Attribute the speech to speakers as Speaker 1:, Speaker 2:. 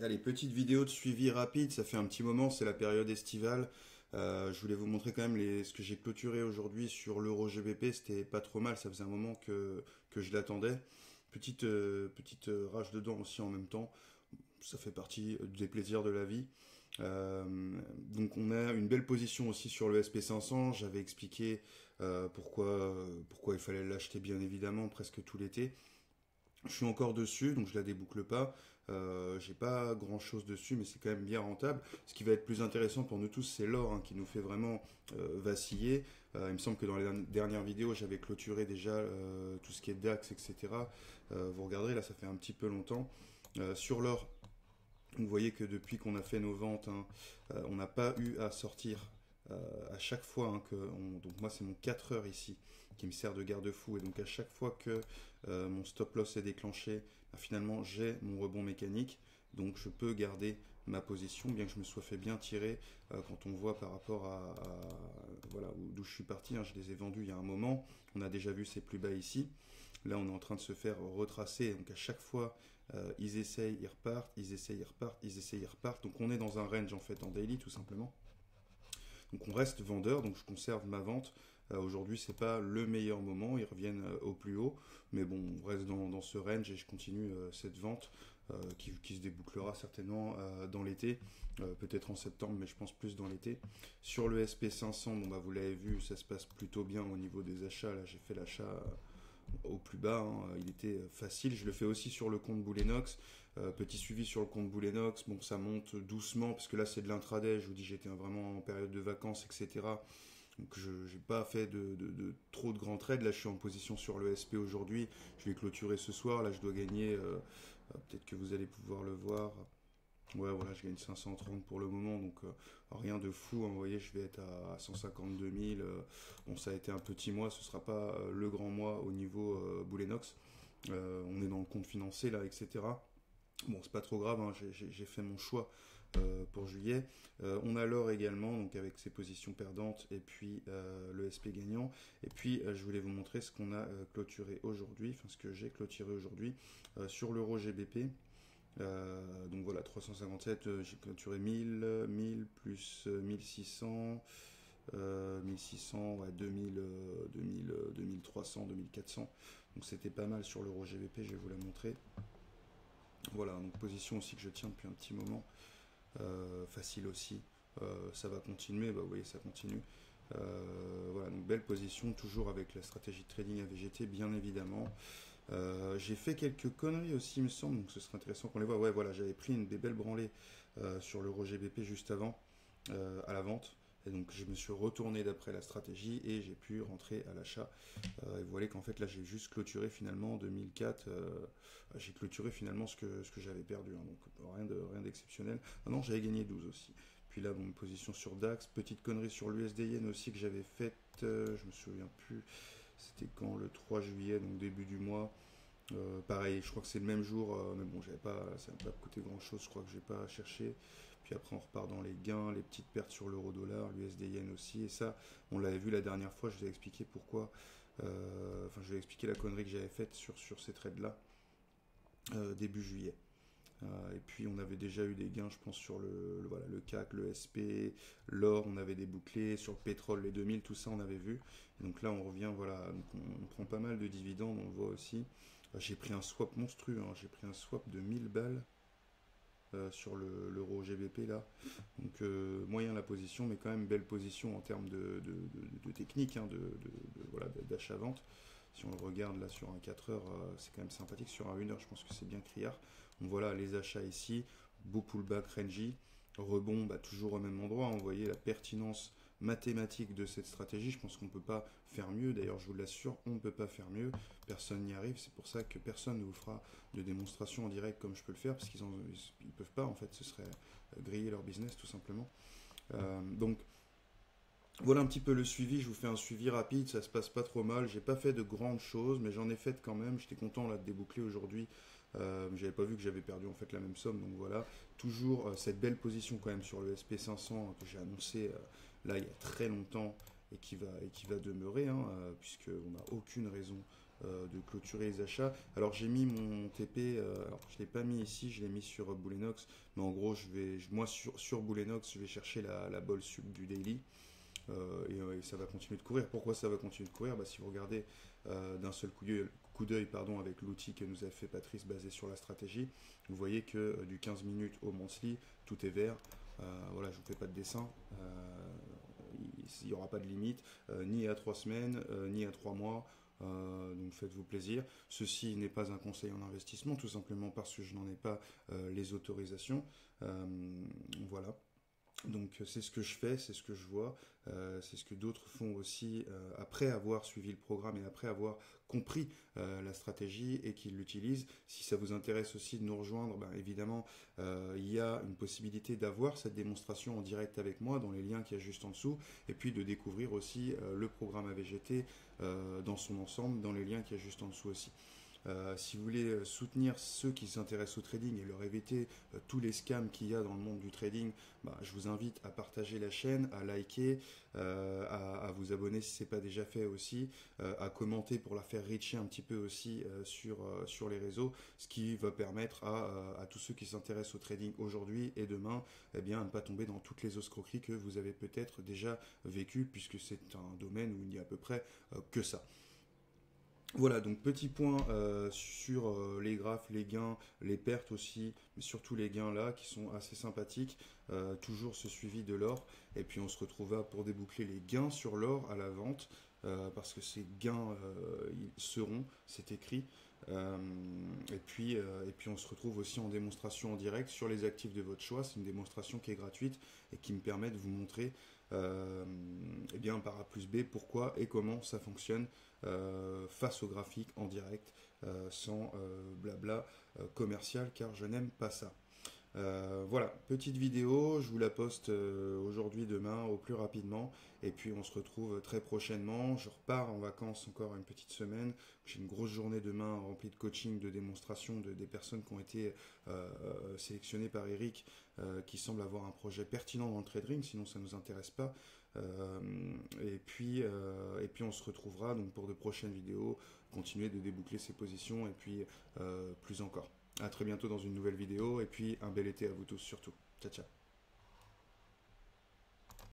Speaker 1: Allez, petite vidéo de suivi rapide, ça fait un petit moment, c'est la période estivale. Je voulais vous montrer quand même ce que j'ai clôturé aujourd'hui sur l'Euro GBP, c'était pas trop mal, ça faisait un moment que je l'attendais. Petite rage de dents aussi en même temps, ça fait partie des plaisirs de la vie. Donc on a une belle position aussi sur le SP500, j'avais expliqué pourquoi il fallait l'acheter bien évidemment presque tout l'été. Je suis encore dessus, donc je la déboucle pas. J'ai pas grand chose dessus, mais c'est quand même bien rentable. Ce qui va être plus intéressant pour nous tous, c'est l'or hein, qui nous fait vraiment vaciller. Il me semble que dans les dernières vidéos, j'avais clôturé déjà tout ce qui est DAX, etc. Vous regarderez, là, ça fait un petit peu longtemps. Sur l'or, vous voyez que depuis qu'on a fait nos ventes, hein, on n'a pas eu à sortir à chaque fois hein, donc moi c'est mon 4 heures ici qui me sert de garde-fou et donc à chaque fois que mon stop loss est déclenché, ben, finalement j'ai mon rebond mécanique donc je peux garder ma position bien que je me sois fait bien tirer quand on voit par rapport voilà d'où je suis parti, hein, je les ai vendus il y a un moment, on a déjà vu ces plus bas ici. Là, on est en train de se faire retracer. Donc, à chaque fois, ils essayent, ils repartent, ils essayent, ils repartent, ils essayent, ils repartent. Donc, on est dans un range, en fait, en daily, tout simplement. Donc, on reste vendeur. Donc, je conserve ma vente. Aujourd'hui, c'est pas le meilleur moment. Ils reviennent au plus haut. Mais bon, on reste dans ce range et je continue cette vente qui se débouclera certainement dans l'été. Peut-être en septembre, mais je pense plus dans l'été. Sur le SP500, bon, bah, vous l'avez vu, ça se passe plutôt bien au niveau des achats. Là, j'ai fait l'achat au plus bas, hein, il était facile. Je le fais aussi sur le compte Boulenox. Petit suivi sur le compte Boulenox. Bon, ça monte doucement parce que là c'est de l'intraday. Je vous dis, j'étais vraiment en période de vacances, etc. Donc je n'ai pas fait trop de grands trades. Là, je suis en position sur le SP aujourd'hui. Je vais clôturer ce soir. Là, je dois gagner. Peut-être que vous allez pouvoir le voir. Ouais, voilà, je gagne 530 pour le moment, donc rien de fou, hein, vous voyez, je vais être à 152 000. Bon, ça a été un petit mois, ce sera pas le grand mois au niveau Boulenox. On est dans le compte financier là, etc. Bon, c'est pas trop grave, hein, j'ai fait mon choix pour juillet. On a l'or également, donc avec ses positions perdantes, et puis le SP gagnant. Et puis, je voulais vous montrer ce qu'on a clôturé aujourd'hui, enfin ce que j'ai clôturé aujourd'hui sur l'euro GBP. Donc voilà, 357, j'ai clôturé 1000 plus 1600, 1600, ouais, 2300, 2400. Donc c'était pas mal sur l'euro GBP, je vais vous la montrer. Voilà, donc position aussi que je tiens depuis un petit moment. Facile aussi. Ça va continuer, bah, vous voyez, ça continue. Voilà, donc belle position, toujours avec la stratégie de trading à VGT, bien évidemment. J'ai fait quelques conneries aussi, il me semble, donc ce serait intéressant qu'on les voit. Ouais, voilà, j'avais pris des belles branlées sur l'euro GBP juste avant, à la vente. Et donc je me suis retourné d'après la stratégie et j'ai pu rentrer à l'achat. Et vous voyez qu'en fait là j'ai juste clôturé finalement en 2004. J'ai clôturé finalement ce que j'avais perdu. Hein, donc rien d'exceptionnel. Ah non, j'avais gagné 12 aussi. Puis là, bon, position sur DAX. Petite connerie sur l'USD Yen aussi que j'avais faite. Je me souviens plus. C'était quand le 3 juillet, donc début du mois. Pareil, je crois que c'est le même jour, mais bon, ça n'a pas coûté grand chose, je crois que j'ai pas cherché. Puis après, on repart dans les gains, les petites pertes sur l'euro-dollar, l'USD Yen aussi. Et ça, on l'avait vu la dernière fois, je vous ai expliqué pourquoi. Enfin, je vous ai expliqué la connerie que j'avais faite sur ces trades-là, début juillet. Et puis on avait déjà eu des gains, je pense, sur voilà, le CAC, le SP, l'or, on avait des bouclés, sur le pétrole, les 2000, tout ça on avait vu. Et donc là on revient, voilà, donc on prend pas mal de dividendes, on le voit aussi. J'ai pris un swap monstrueux, hein, j'ai pris un swap de 1000 balles sur l'euro GBP là. Donc moyen la position, mais quand même belle position en termes de technique, hein, voilà, d'achat-vente. Si on le regarde là sur un 4 heures, c'est quand même sympathique. Sur un 1 heure, je pense que c'est bien criard. Donc voilà les achats ici, beau pullback rangy, rebond bah, toujours au même endroit. Vous voyez la pertinence mathématique de cette stratégie. Je pense qu'on ne peut pas faire mieux. D'ailleurs, je vous l'assure, on ne peut pas faire mieux. Personne n'y arrive. C'est pour ça que personne ne vous fera de démonstration en direct comme je peux le faire, parce qu'ils ne peuvent pas. En fait, ce serait griller leur business tout simplement. Donc voilà un petit peu le suivi, je vous fais un suivi rapide, ça se passe pas trop mal, j'ai pas fait de grandes choses, mais j'en ai fait quand même, j'étais content là de déboucler aujourd'hui, j'avais pas vu que j'avais perdu en fait la même somme, donc voilà, toujours cette belle position quand même sur le SP500 que j'ai annoncé là il y a très longtemps et qui va demeurer, hein, puisqu'on n'a aucune raison de clôturer les achats. Alors j'ai mis mon TP, alors je ne l'ai pas mis ici, je l'ai mis sur Boulenox, mais en gros moi sur Boulenox je vais chercher la ball sub du daily. Et ça va continuer de courir. Pourquoi ça va continuer de courir? Si vous regardez d'un seul coup d'œil avec l'outil que nous a fait Patrice basé sur la stratégie, vous voyez que du 15 minutes au monthly, tout est vert. Voilà, je ne vous fais pas de dessin. Il n'y aura pas de limite, ni à 3 semaines, ni à 3 mois. Donc faites-vous plaisir. Ceci n'est pas un conseil en investissement, tout simplement parce que je n'en ai pas les autorisations. Voilà. Donc c'est ce que je fais, c'est ce que je vois, c'est ce que d'autres font aussi après avoir suivi le programme et après avoir compris la stratégie et qu'ils l'utilisent. Si ça vous intéresse aussi de nous rejoindre, évidemment, il y a une possibilité d'avoir cette démonstration en direct avec moi dans les liens qu'il y a juste en dessous et puis de découvrir aussi le programme AVGT dans son ensemble dans les liens qu'il y a juste en dessous aussi. Si vous voulez soutenir ceux qui s'intéressent au trading et leur éviter tous les scams qu'il y a dans le monde du trading, je vous invite à partager la chaîne, à liker, à vous abonner si ce n'est pas déjà fait aussi, à commenter pour la faire reacher un petit peu aussi sur les réseaux, ce qui va permettre à tous ceux qui s'intéressent au trading aujourd'hui et demain à ne pas tomber dans toutes les escroqueries que vous avez peut-être déjà vécues, puisque c'est un domaine où il n'y a à peu près que ça. Voilà, donc petit point sur les graphes, les gains, les pertes aussi, mais surtout les gains là qui sont assez sympathiques. Toujours ce suivi de l'or. Et puis on se retrouvera pour déboucler les gains sur l'or à la vente, parce que ces gains ils seront, c'est écrit. Et puis on se retrouve aussi en démonstration en direct sur les actifs de votre choix. C'est une démonstration qui est gratuite et qui me permet de vous montrer par A plus B pourquoi et comment ça fonctionne face au graphique en direct, sans blabla commercial, car je n'aime pas ça. Voilà, petite vidéo, je vous la poste aujourd'hui, demain, au plus rapidement, et puis on se retrouve très prochainement. Je repars en vacances encore une petite semaine. J'ai une grosse journée demain remplie de coaching, de démonstration des personnes qui ont été sélectionnées par Eric, qui semblent avoir un projet pertinent dans le trading, sinon ça ne nous intéresse pas. Et puis on se retrouvera donc pour de prochaines vidéos, continuer de déboucler ces positions et puis plus encore. À très bientôt dans une nouvelle vidéo et puis un bel été à vous tous surtout. Ciao ciao.